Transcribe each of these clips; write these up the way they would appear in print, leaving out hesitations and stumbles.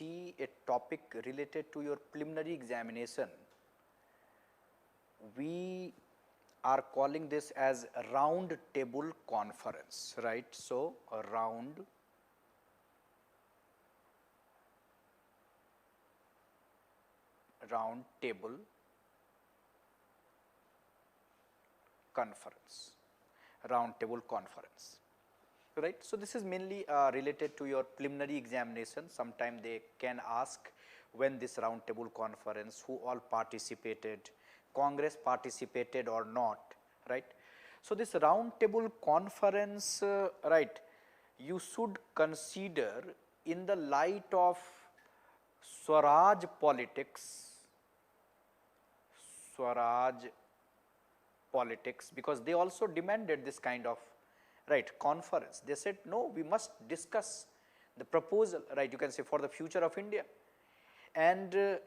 see a topic related to your preliminary examination, we are calling this as round table conference, right. So, a round table conference, right. So, this is mainly related to your preliminary examination. Sometime they can ask when this round table conference, who all participated, Congress participated or not, right. So, this round table conference, right, you should consider in the light of Swaraj politics, because they also demanded this kind of, right, conference. They said no, we must discuss the proposal, right, you can say, for the future of India. And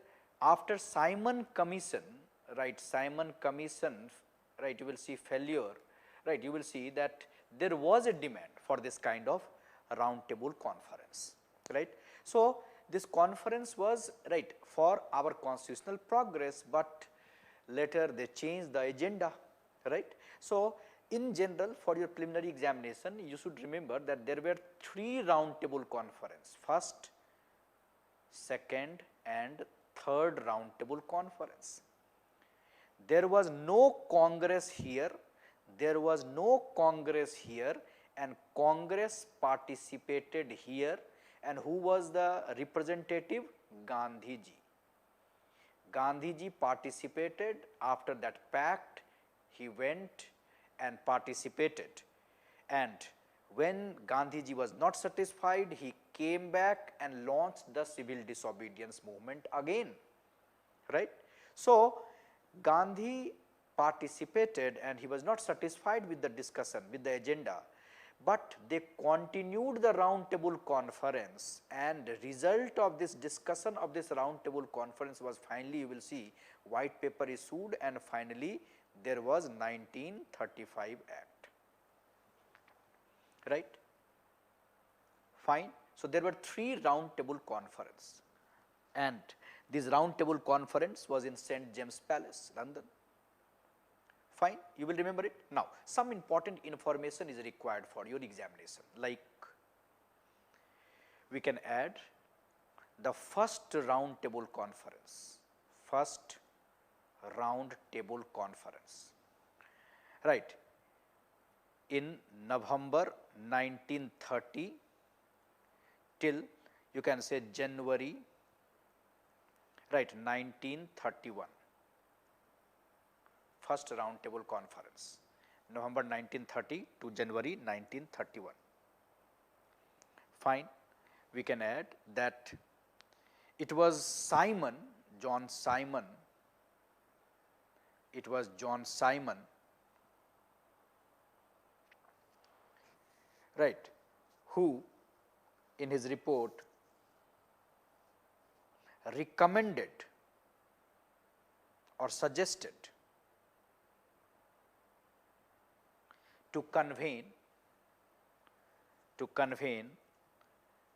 after Simon Commission, right, right, you will see failure, right, you will see that there was a demand for this kind of round table conference, right. So, this conference was, right, for our constitutional progress, but later they changed the agenda, right. So, in general, for your preliminary examination, you should remember that there were 3 round table conference, first, second and third round table conference. There was no Congress here, and Congress participated here, and who was the representative? Gandhiji. Gandhiji participated. After that pact, he went and participated, and when Gandhiji was not satisfied, he came back and launched the civil disobedience movement again, right. So, Gandhi participated and he was not satisfied with the discussion, with the agenda, but they continued the round table conference, and result of this discussion of this round table conference was, finally you will see, white paper issued, and finally there was 1935 Act, right, fine. So, there were 3 round table conference, and this round table conference was in St. James Palace, London, fine, you will remember it. Now, some important information is required for your examination, like we can add the first round table conference, right, in November 1930 till, you can say, January, right, 1931, first round table conference, November 1930 to January 1931, fine. We can add that it was John Simon, right, who in his report recommended or suggested to convene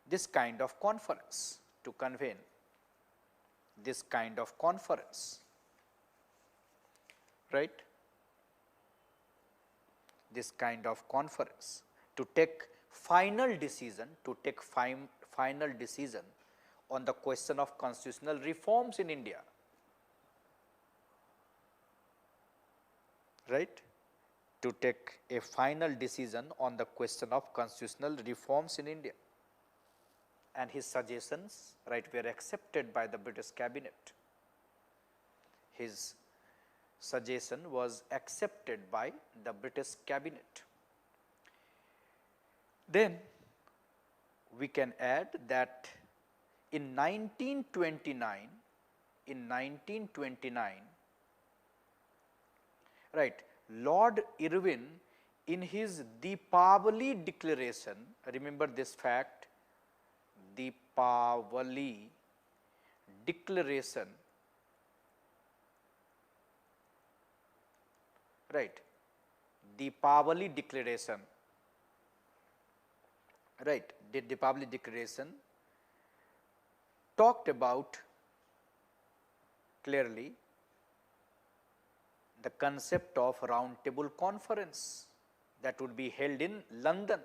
this kind of conference, right, this kind of conference, to take final decision, on the question of constitutional reforms in India, right, to take a final decision on the question of constitutional reforms in India, and his suggestions, right, were accepted by the British cabinet. His suggestion was accepted by the British cabinet. Then we can add that in 1929, right, Lord Irwin, in his Deepavali declaration, remember this fact, Deepavali declaration, right, Deepavali declaration, right, the Deepavali declaration talked about clearly the concept of round table conference that would be held in London,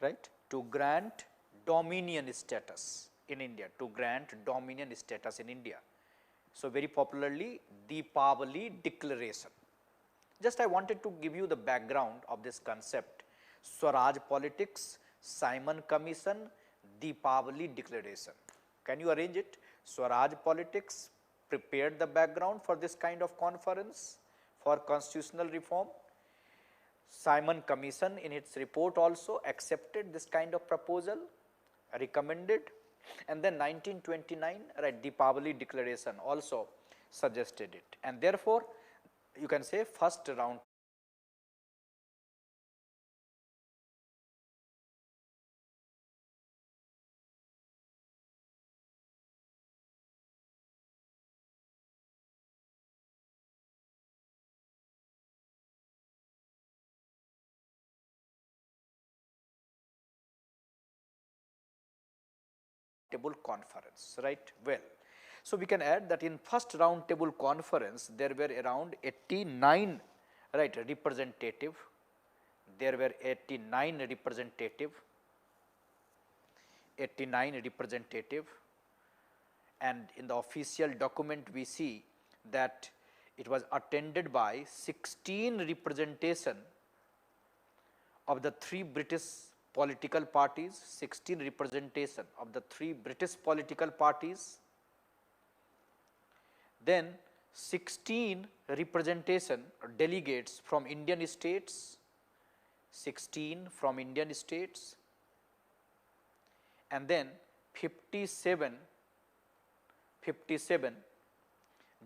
right, to grant dominion status in India, So, very popularly Deepavali Declaration. Just I wanted to give you the background of this concept, Swaraj politics, Simon Commission, Deepavali Declaration. Can you arrange it? Swaraj politics prepared the background for this kind of conference for constitutional reform. Simon Commission in its report also accepted this kind of proposal, recommended, and then 1929, right, Deepavali Declaration also suggested it, and therefore, you can say first round table conference, right. Well, so we can add that in first round table conference there were around 89, right, representative, there were 89 representative, and in the official document we see that it was attended by 16 representation of the 3 British political parties, 16 representation of the 3 British political parties, then 16 representation delegates from Indian states, 16 from Indian states, and then 57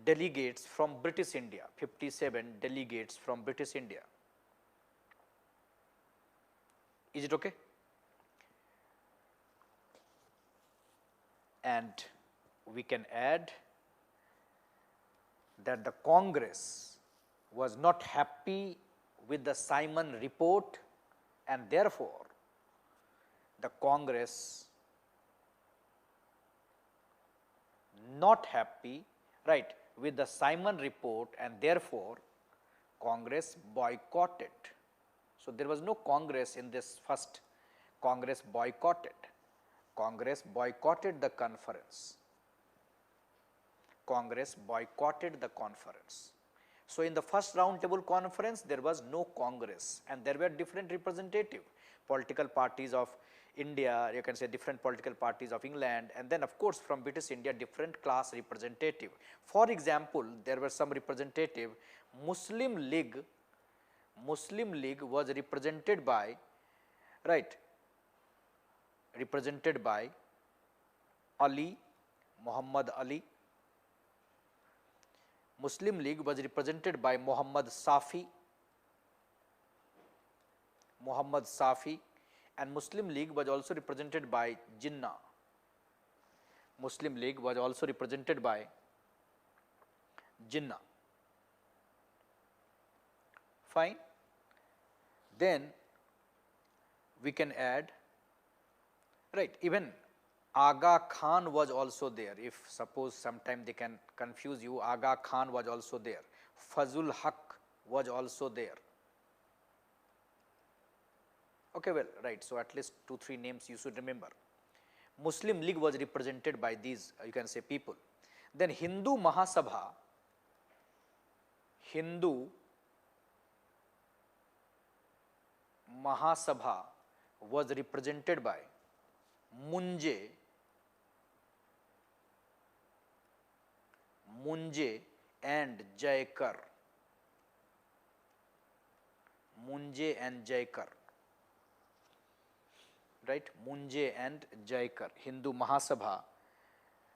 delegates from British India, 57 delegates from British India. Is it okay? And we can add that the Congress was not happy with the Simon report, and therefore, the Congress not happy, right, with the Simon report, and therefore, Congress boycotted. So, there was no Congress in this first, Congress boycotted the conference. So, in the first round table conference there was no Congress, and there were different representative political parties of India, you can say different political parties of England, and then of course from British India different class representative. For example, there were some representative Muslim League was represented by, right, Ali, Muhammad Ali. Muslim League was represented by Muhammad Safi, and Muslim League was also represented by Jinnah. Fine. Then we can add, right, even Aga Khan was also there. If suppose sometime they can confuse you, Aga Khan was also there, Fazul Haq was also there. Okay, well, right. So, at least 2-3 names you should remember. Muslim League was represented by these, you can say, people. Then Hindu Mahasabha was represented by Munje and Jaikar. Right, Munje and Jaikar. Hindu Mahasabha,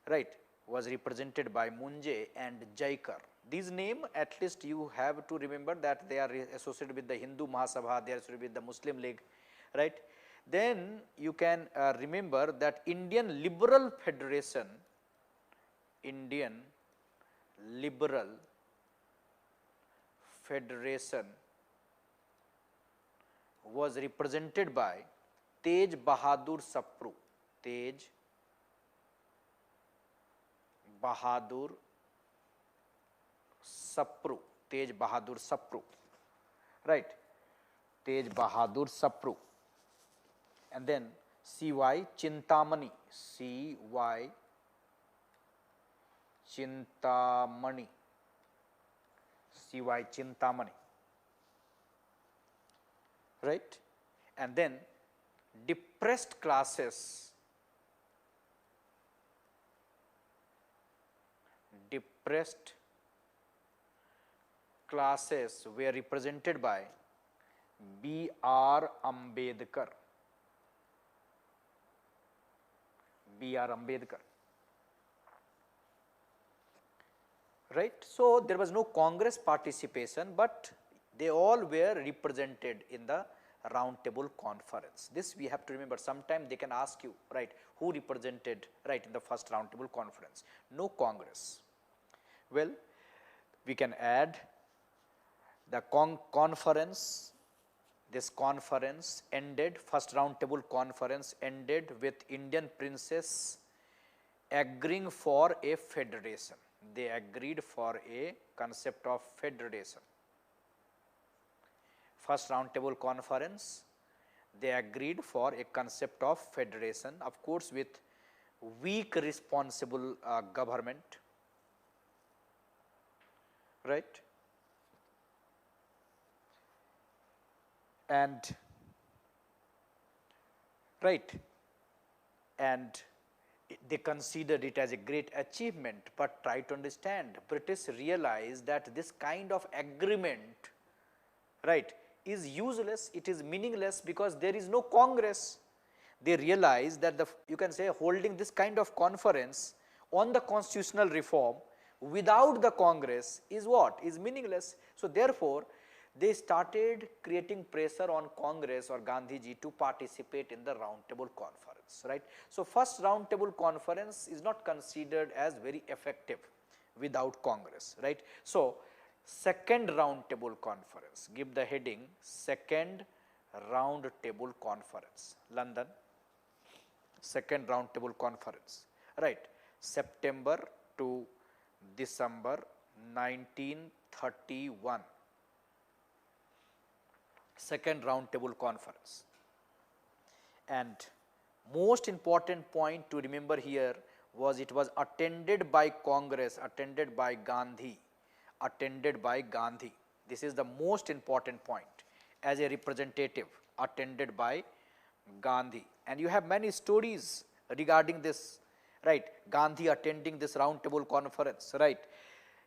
right, was represented by Munje and Jaikar. These name, at least you have to remember that they are associated with the Hindu Mahasabha, they are associated with the Muslim League, right. Then you can remember that Indian Liberal Federation was represented by Tej Bahadur Sapru. Tej Bahadur Sapru. Tej Bahadur Sapru. Right. Tej Bahadur Sapru. And then C.Y. Chintamani. C.Y. Chintamani. C.Y. Chintamani. Right. And then depressed classes. Depressed classes were represented by B.R. Ambedkar. B.R. Ambedkar. Right. So, there was no Congress participation, but they all were represented in the round table conference. This we have to remember. Sometime they can ask you, right, who represented, right, in the first round table conference. No Congress. Well, we can add the conference. This conference ended, first round table conference ended with Indian princes agreeing for a federation. They agreed for a concept of federation. First round table conference, they agreed for a concept of federation, of course with weak responsible government, right. And right, and they considered it as a great achievement, but try to understand, British realized that this kind of agreement, right, is useless, it is meaningless because there is no Congress. They realized that you can say holding this kind of conference on the constitutional reform without the Congress is what? Is meaningless. So, therefore, they started creating pressure on Congress or Gandhiji to participate in the round table conference, right. So, first round table conference is not considered as very effective without Congress, right. So, second round table conference, give the heading second round table conference, London, second round table conference, right, September to December 1931. Second round table conference. And most important point to remember here was it was attended by Congress, attended by Gandhi, attended by Gandhi. This is the most important point, as a representative attended by Gandhi. And you have many stories regarding this, right, Gandhi attending this round table conference, right.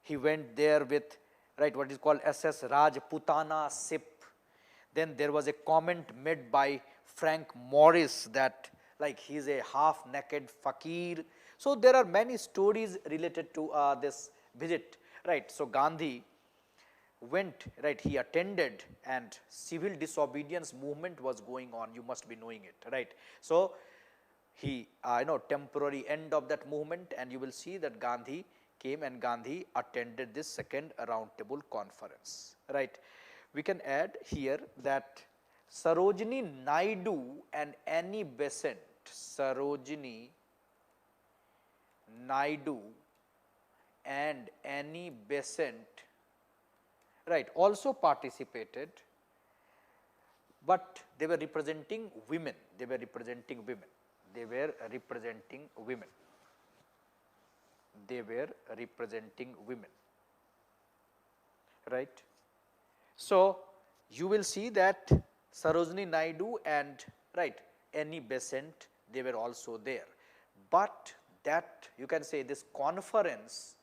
He went there with, right, what is called SS Rajputana ship. Then there was a comment made by Frank Morris that like he is a half naked fakir. So, there are many stories related to this visit, right. So, Gandhi went, right, he attended and civil disobedience movement was going on, you must be knowing it, right. So, he temporary end of that movement, and you will see that Gandhi came and Gandhi attended this second round table conference, right. We can add here that Sarojini Naidu and Annie Besant, Sarojini Naidu and Annie Besant, right, also participated, but they were representing women, they were representing women, they were representing women, they were representing women, right. So, you will see that Sarojini Naidu and, right, Annie Besant, they were also there, but that you can say this conference,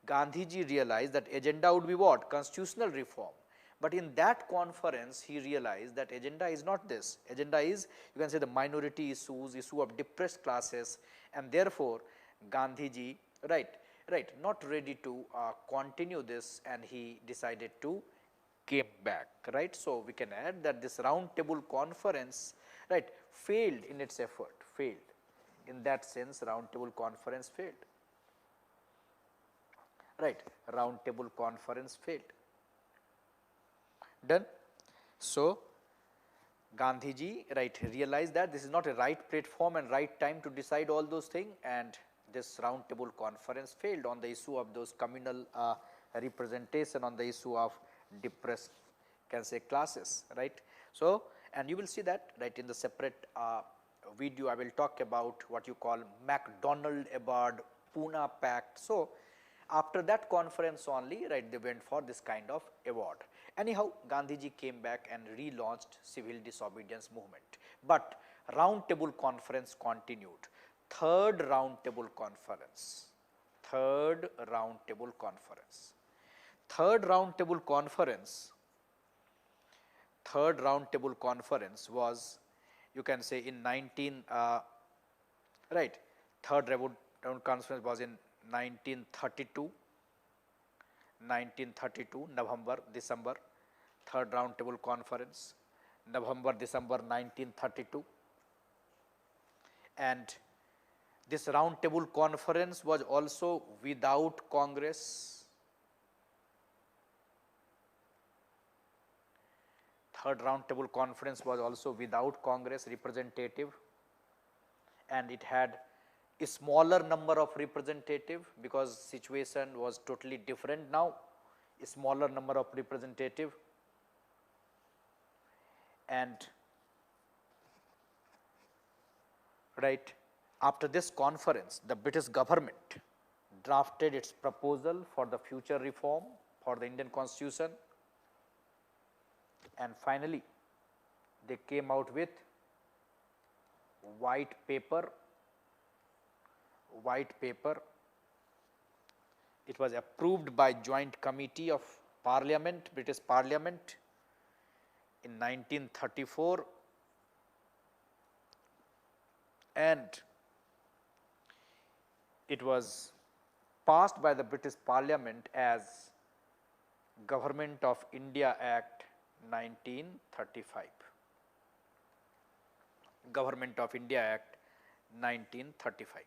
Gandhiji realized that agenda would be what? Constitutional reform. But in that conference, he realized that agenda is not this. Agenda is, you can say, the minority issues, issue of depressed classes, and therefore, Gandhiji, right, not ready to continue this, and he decided to came back, right. So, we can add that this round table conference, right, failed in its effort, failed. In that sense, round table conference failed, right, round table conference failed. Done. So, Gandhiji, right, realized that this is not a right platform and right time to decide all those things, and this round table conference failed on the issue of those communal representation, on the issue of depressed, can say, classes, right. So, and you will see that, right, in the separate video I will talk about what you call MacDonald Award, Pune Pact. So, after that conference only, right, they went for this kind of award. Anyhow, Gandhiji came back and relaunched civil disobedience movement, but round table conference continued. Third round table conference, third round table conference, third round table conference, third round table conference was, you can say, in 19 right, third round conference was in 1932, November, December, third round table conference, November, December 1932. And this round table conference was also without Congress. Third round table conference was also without Congress representative, and it had a smaller number of representative because situation was totally different now, a smaller number of representative. And right after this conference, the British government drafted its proposal for the future reform for the Indian Constitution, and finally they came out with white paper. It was approved by Joint Committee of Parliament, British Parliament, in 1934, and it was passed by the British Parliament as Government of India Act 1935. Government of India Act 1935.